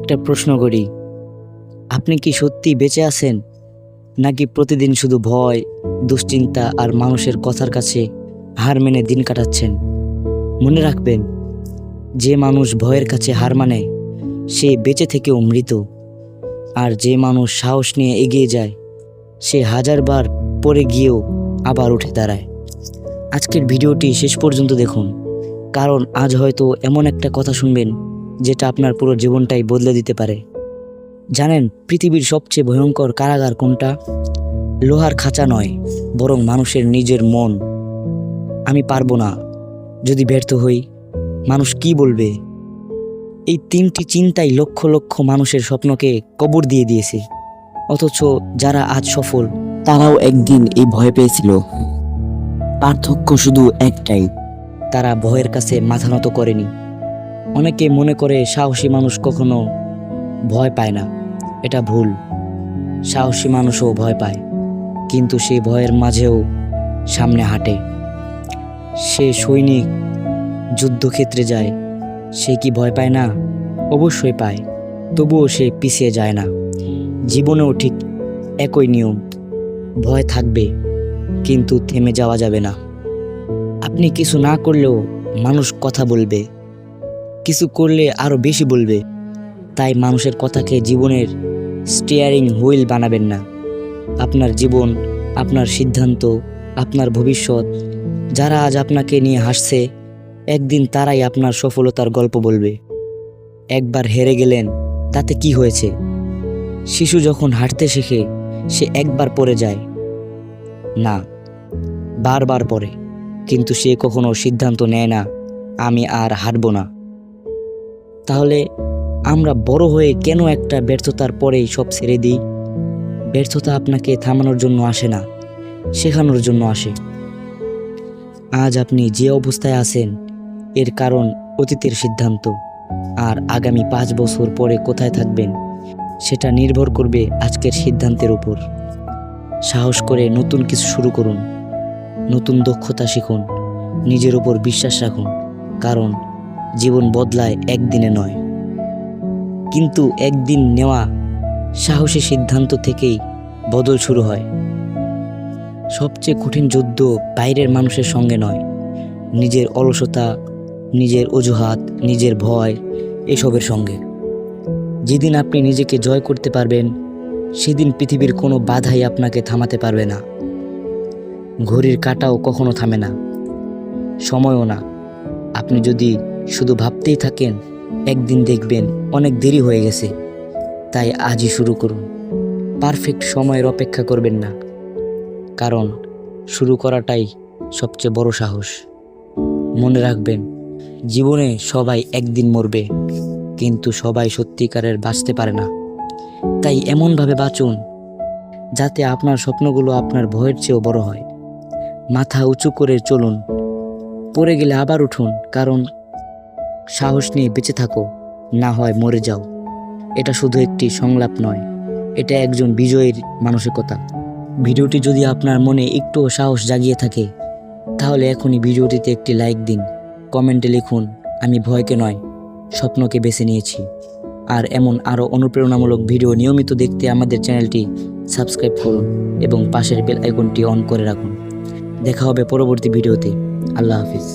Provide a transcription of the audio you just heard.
একটা প্রশ্ন করি, আপনি কি সত্যি বেঁচে আছেন, নাকি প্রতিদিন শুধু ভয়, দুশ্চিন্তা আর মানুষের কথার কাছে হার মেনে দিন কাটাচ্ছেন? মনে রাখবেন, যে মানুষ ভয়ের কাছে হার মানে সে বেঁচে থেকেও মৃত, আর যে মানুষ সাহস নিয়ে এগিয়ে যায় সে হাজারবার পড়ে গিয়েও আবার উঠে দাঁড়ায়। আজকের ভিডিওটি শেষ পর্যন্ত দেখুন, কারণ আজ হয়তো এমন একটা কথা শুনবেন যেটা আপনার পুরো জীবনটাই বদলে দিতে পারে। জানেন পৃথিবীর সবচেয়ে ভয়ঙ্কর কারাগার কোনটা? লোহার খাঁচা নয়, বরং মানুষের নিজের মন। আমি পারবো না, যদি ব্যর্থ হই, মানুষ কি বলবে? এই তিনটি চিন্তাই লক্ষ লক্ষ মানুষের স্বপ্নকে কবর দিয়ে দিয়েছে। অথচ যারা আজ সফল তারাও একদিন এই ভয় পেয়েছিল। পার্থক্য শুধু একটাই, তারা ভয়ের কাছে মাথা নত করেনি। অনেকে মনে করে সাহসী মানুষ কখনো ভয় পায় না। এটা ভুল। সাহসী মানুষও ভয় পায়, কিন্তু সে ভয়ের মাঝেও সামনে হাঁটে। সে সৈনিক যুদ্ধক্ষেত্রে যায়, সে কি ভয় পায় না? অবশ্যই পায়, তবুও সে পিছিয়ে যায় না। জীবনেও ঠিক একই নিয়ম, ভয় থাকবে কিন্তু থেমে যাওয়া যাবে না। আপনি কিছু না করলেও মানুষ কথা বলবে, কিছু করলে আরো বেশি বলবে। তাই মানুষের কথাকে জীবনের স্টিয়ারিং হুইল বানাবেন না। আপনার জীবন, আপনার সিদ্ধান্ত, আপনার ভবিষ্যৎ। যারা আজ আপনাকে নিয়ে হাসছে, একদিন তারাই আপনার সফলতার গল্প বলবে। একবার হেরে গেলেন, তাতে কি হয়েছে? শিশু যখন হাঁটতে শেখে সে একবার পড়ে যায় না, বারবার পড়ে, কিন্তু সে কখনো সিদ্ধান্ত নেয় না আমি আর হাঁটব না। তাহলে আমরা বড় হয়ে কেন একটা ব্যর্থতার পরেই সব ছেড়ে দিই? ব্যর্থতা আপনাকে থামানোর জন্য আসে না, শেখানোর জন্য আসে। আজ আপনি যে অবস্থায় আছেন এর কারণ অতীতের সিদ্ধান্ত, আর আগামী 5 বছর পরে কোথায় থাকবেন সেটা নির্ভর করবে আজকের সিদ্ধান্তের উপর। সাহস করে নতুন কিছু শুরু করুন, নতুন দক্ষতা শিখুন, নিজের উপর বিশ্বাস রাখুন, কারণ জীবন বদলায় একদিনে নয়, কিন্তু একদিন নেওয়া সাহসী সিদ্ধান্ত থেকেই বদল শুরু হয়। সবচেয়ে কঠিন যুদ্ধ বাইরের মানুষের সঙ্গে নয়, নিজের অলসতা, নিজের অজুহাত, নিজের ভয়, এসবের সঙ্গে। যেদিন আপনি নিজেকে জয় করতে পারবেন, সেদিন পৃথিবীর কোনো বাধাই আপনাকে থামাতে পারবে না। ঘড়ির কাঁটাও কখনো থামে না, সময়ও না। আপনি যদি শুধু ভাবতেই থাকেন, একদিন দেখবেন অনেক দেরি হয়ে গেছে। তাই আজই শুরু করুন। পারফেক্ট সময়ের অপেক্ষা করবেন না, কারণ শুরু করাটাই সবচেয়ে বড় সাহস। মনে রাখবেন, জীবনে সবাই একদিন মরবে, কিন্তু সবাই সত্যিকারের বাঁচতে পারে না। তাই এমনভাবে বাঁচুন যাতে আপনার স্বপ্নগুলো আপনার ভয়ের চেয়েও বড় হয়। মাথা উঁচু করে চলুন, পড়ে গেলে আবার উঠুন, কারণ সাহস নিয়ে বেঁচে থাকো, না হয় মরে যাও। এটা শুধু একটি সংলাপ নয়, এটা একজন বিজয়ীর মানসিকতা। ভিডিওটি যদি আপনার মনে একটুও সাহস জাগিয়ে থাকে, তাহলে এখনই ভিডিওটিতে একটি লাইক দিন, কমেন্টে লিখুন আমি ভয়কে নয়, স্বপ্নকে বেছে নিয়েছি। আর এমন আরও অনুপ্রেরণামূলক ভিডিও নিয়মিত দেখতে আমাদের চ্যানেলটি সাবস্ক্রাইব করুন এবং পাশের বেল আইকনটি অন করে রাখুন। দেখা হবে পরবর্তী ভিডিওতে। আল্লাহ হাফিজ।